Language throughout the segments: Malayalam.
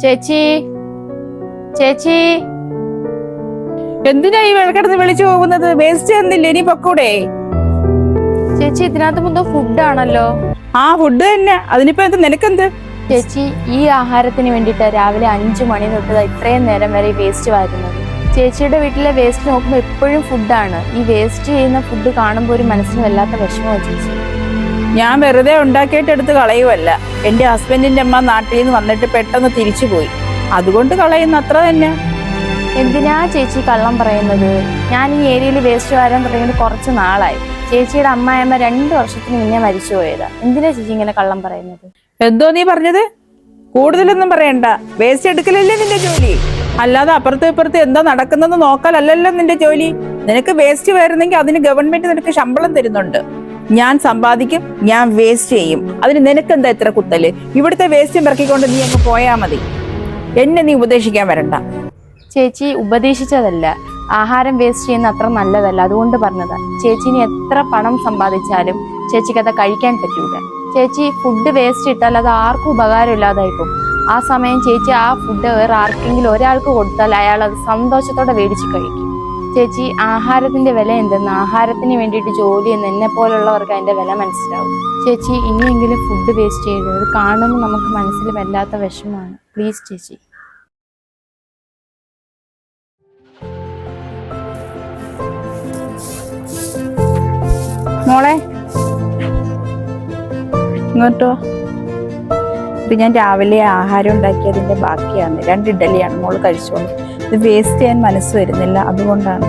ചേച്ചി ചേച്ചി എന്തിനാ ഈ വെള്ളക്കിടന്ന് വിളിച്ചു പോകുന്നത്? വേസ്റ്റ് തന്നില്ല, ഇനി പൊക്കൂടെ? ചേച്ചി ഇതിനകത്ത് മൊത്തം ഫുഡാണല്ലോ. ആ ഫുഡ് തന്നെ, അതിനിപ്പോ എന്ത്? നിനക്കെന്ത്? ചേച്ചി ഈ ആഹാരത്തിന് വേണ്ടിട്ട് രാവിലെ 5 മണി തൊട്ട് ഇത്രയും നേരം വരെ വേസ്റ്റ് വരുന്നത്. ചേച്ചിയുടെ വീട്ടിലെ വേസ്റ്റ് നോക്കുമ്പോൾ എപ്പോഴും ഫുഡാണ്. ഈ വേസ്റ്റ് ചെയ്യുന്ന ഫുഡ് കാണുമ്പോൾ ഒരു മനസ്സിന് വല്ലാത്ത വിഷമമാണ് ചേച്ചി. ഞാൻ വെറുതെ ഉണ്ടാക്കിയിട്ട് എടുത്ത് കളയുമല്ല. എന്റെ ഹസ്ബൻഡിന്റെ അമ്മ നാട്ടിൽ നിന്ന് വന്നിട്ട് പെട്ടെന്ന് തിരിച്ചു പോയി, അതുകൊണ്ട് കളയുന്ന അത്ര തന്നെ. എന്തിനാ ചേച്ചി കള്ളം പറയുന്നത്? ഞാൻ ഈ ഏരിയയിൽ വേസ്റ്റ് വരാൻ തുടങ്ങിയിട്ട് കുറച്ച് നാളായി. ചേച്ചിയുടെ അമ്മായിയമ്മ 2 വർഷത്തിന് മുന്നേ മരിച്ചു പോയതാ. എന്തിനാ ചേച്ചി ഇങ്ങനെ കള്ളം പറയുന്നത്? എന്തോ നീ പറഞ്ഞത്? കൂടുതലൊന്നും പറയണ്ട. വേസ്റ്റ് എടുക്കലല്ലേ നിന്റെ ജോലി, അല്ലാതെ അപ്പുറത്തും ഇപ്പുറത്തും എന്താ നടക്കുന്നത് നോക്കാലല്ലല്ലോ നിന്റെ ജോലി. നിനക്ക് വേസ്റ്റ് വരുന്നെങ്കിൽ അതിന് ഗവൺമെന്റ് നിനക്ക് ശമ്പളം തരുന്നുണ്ട്. ഞാൻ സമ്പാദിക്കും, ഞാൻ വേസ്റ്റ് ചെയ്യും. അതിന് നിനക്കെന്താ ഇത്ര കുത്തല്? ഇവിടുത്തെ വേസ്റ്റും പെറക്കിക്കൊണ്ട് നീ അങ്ങ് പോയാ മതി. എന്നെ നീ ഉപദേശിക്കാൻ വരണ്ട. ചേച്ചി ഉപദേശിച്ചതല്ല, ആഹാരം വേസ്റ്റ് ചെയ്യുന്ന അത്ര നല്ലതല്ല, അതുകൊണ്ട് പറഞ്ഞതാ. ചേച്ചിന് എത്ര പണം സമ്പാദിച്ചാലും ചേച്ചിക്ക് അത് കഴിക്കാൻ പറ്റൂല. ചേച്ചി ഫുഡ് വേസ്റ്റ് ഇട്ടാൽ അത് ആർക്കും ഉപകാരമില്ലാതായിപ്പോൾ. ആ സമയം ചേച്ചി ആ ഫുഡ് വേറെ ആർക്കെങ്കിലും ഒരാൾക്ക് കൊടുത്താൽ അയാൾ അത് സന്തോഷത്തോടെ മേടിച്ച് കഴിക്കും. ചേച്ചി ആഹാരത്തിന്റെ വില എന്തെന്ന്, ആഹാരത്തിന് വേണ്ടിയിട്ട് ജോലി ചെയ്യുന്ന എന്നെ പോലുള്ളവർക്ക് അതിന്റെ വില മനസ്സിലാവും. ചേച്ചി ഇനിയെങ്കിലും ഫുഡ് വേസ്റ്റ് ചെയ്യരുത്. അത് കാണുമ്പോൾ നമുക്ക് മനസ്സിൽ വല്ലാത്ത വിഷമമാണ്. പ്ലീസ് ചേച്ചി. മോളെ ഇങ്ങോട്ടോ. ഇത് ഞാൻ രാവിലെ ആഹാരം ഉണ്ടാക്കിയതിന്റെ ബാക്കിയാണ്. 2 ഇഡലിയാണ് മോള് കഴിച്ചോളൂ. ഇത് വേസ്റ്റ് ചെയ്യാൻ മനസ്സ് വരുന്നില്ല, അതുകൊണ്ടാണ്.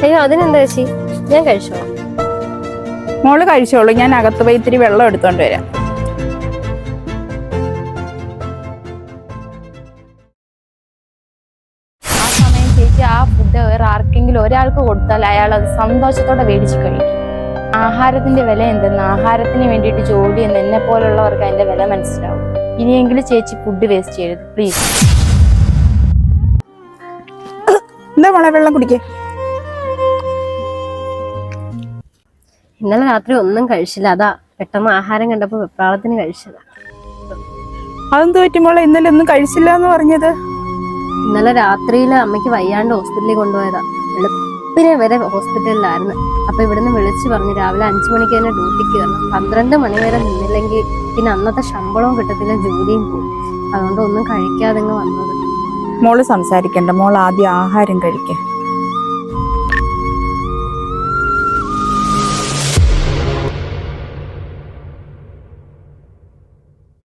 അയ്യോ അതിനെന്താ ചേച്ചി, ഞാൻ കഴിച്ചോളാം. മോള് കഴിച്ചോളൂ, ഞാൻ അകത്ത് പോയി ഇത്തിരി വെള്ളം എടുത്തോണ്ട് വരാം. ആ സമയം ചേച്ചി ആ ഫുഡ് വേറെ ആർക്കെങ്കിലും ഒരാൾക്ക് കൊടുത്താൽ അയാൾ അത് സന്തോഷത്തോടെ മേടിച്ച് കഴിക്കും. ആഹാരത്തിന്റെ വില എന്തെന്ന്, ആഹാരത്തിന് വേണ്ടിയിട്ട് ജോലി ചെയ്യുന്ന എന്നെ പോലുള്ളവർക്ക് അതിന്റെ വില മനസ്സിലാവും. ഇനിയെങ്കിലും ചേച്ചി ഫുഡ് വേസ്റ്റ് ചെയ്യരുത്, പ്ലീസ്. എന്താ മോളെ വെള്ളം കുടിക്കേ? ഇന്നലെ രാത്രി ഒന്നും കഴിച്ചില്ല, അതാ പെട്ടെന്ന് ആഹാരം കണ്ടപ്പോ വെപ്രാളത്തിന് കഴിച്ചതാ. അതെന്ത് പറ്റി മോളെ? ഇന്നലെ ഒന്നും കഴിച്ചില്ല എന്ന് പറഞ്ഞത്? ഇന്നലെ രാത്രിയിൽ അമ്മയ്ക്ക് വയ്യാണ്ട് ഹോസ്പിറ്റലിൽ കൊണ്ടുപോയതാ. വെളുപ്പിനെ വരെ ഹോസ്പിറ്റലിലായിരുന്നു. അപ്പൊ ഇവിടുന്ന് വിളിച്ചു പറഞ്ഞു രാവിലെ 5 മണിക്ക് തന്നെ ഡ്യൂട്ടിക്ക് കയറണം. 12 മണി വരെ നിന്നില്ലെങ്കിൽ പിന്നെ അന്നത്തെ ശമ്പളവും കിട്ടത്തില്ല, ജോലിയും പോകും. അതുകൊണ്ട് ഒന്നും കഴിക്കാതെ വന്നത്. മോള് സംസാരിക്കണ്ട, മോൾ ആദ്യം ആഹാരം കഴിക്കുക.